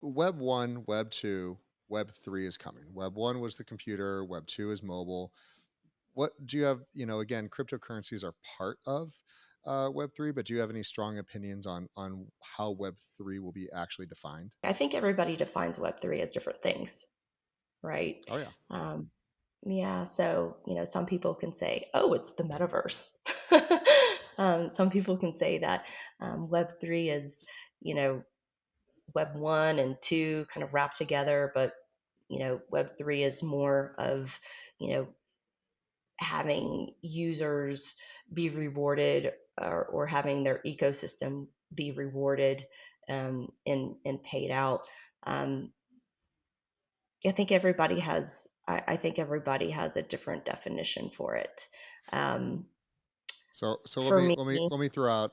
Web 1, Web 2, Web 3 is coming. Web 1 was the computer, Web 2 is mobile. What do you have, again, cryptocurrencies are part of Web 3, but do you have any strong opinions on how Web 3 will be actually defined? I think everybody defines Web3 as different things, right? Oh yeah. Um, yeah, so, some people can say, oh, it's the metaverse. Some people can say that Web3 is, you know, Web 1 and 2 kind of wrapped together, but, Web 3 is more of, you know, having users be rewarded, or having their ecosystem be rewarded, and paid out. Um, I think everybody has a different definition for it. Um, So let for me me, let me throw out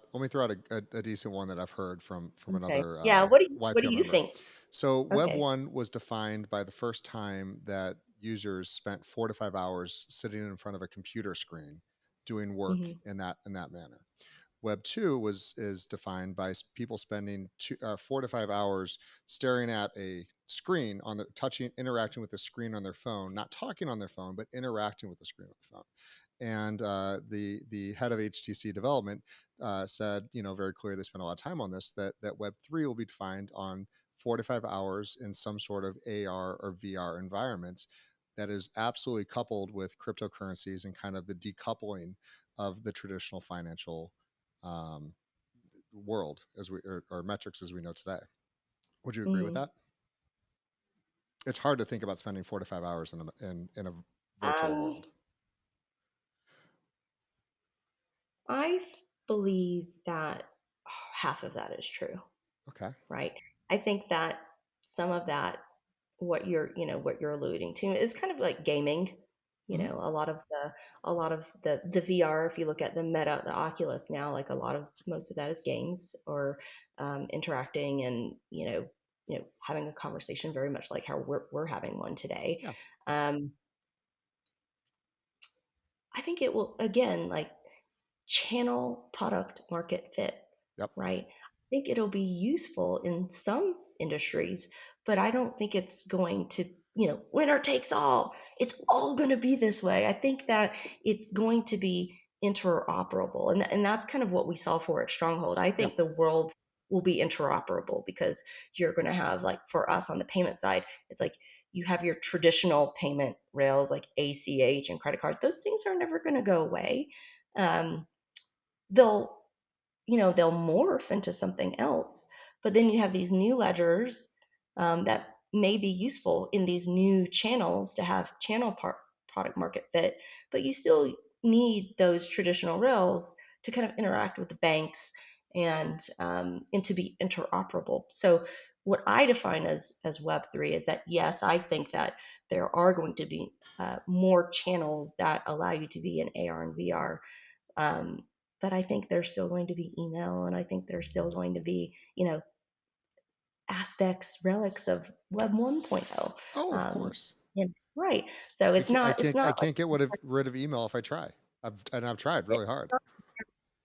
a decent one that I've heard from okay, another yeah. What do YPO you member. think? So Web Okay. 1 was defined by the first time that users spent 4 to 5 hours sitting in front of a computer screen doing work Hmm. in that manner. Web 2 is defined by people spending 4 to 5 hours staring at a screen on the touching, interacting with the screen on their phone, not talking on their phone, but interacting with the screen on the phone. And the head of HTC development said, very clearly, they spent a lot of time on this. That Web 3 will be defined on 4 to 5 hours in some sort of AR or VR environment that is absolutely coupled with cryptocurrencies and kind of the decoupling of the traditional financial um, world or metrics as we know today. Would you agree with Hmm. that? It's hard to think about spending 4 to 5 hours in a virtual Um, world. I believe that half of that is true, Okay. right? I think that some of that, what you're alluding to, is kind of like gaming. Hmm. A lot of the VR, if you look at the Meta, the Oculus now, like most of that is games, or interacting, and having a conversation, very much like how we're having one today. Yeah. Um, I think it will, again, like, channel product market fit, Yep. right? I think it'll be useful in some industries, but I don't think it's going to, winner takes all. It's all going to be this way. I think that it's going to be interoperable. And that's kind of what we solve for at Stronghold. I Yeah. think the world will be interoperable, because you're going to have, like, for us on the payment side, it's like you have your traditional payment rails like ACH and credit cards. Those things are never going to go away. Um, they'll they'll morph into something else, but then you have these new ledgers, that may be useful in these new channels to have product market fit, but you still need those traditional rails to kind of interact with the banks, and to be interoperable. So what I define as Web3 is that, yes, I think that there are going to be more channels that allow you to be in AR and VR. um, but I think there's still going to be email, and I think there's still going to be, aspects, relics of Web 1.0. Oh, of Um, course. and right. So I can't, I it's can't, I not like can't get rid of email if I try. I've tried it's really hard. not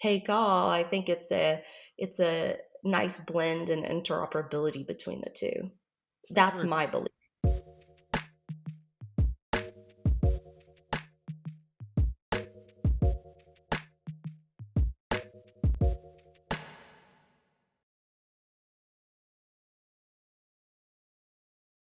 take all. I think it's a nice blend and interoperability between the two. That's That's very my belief.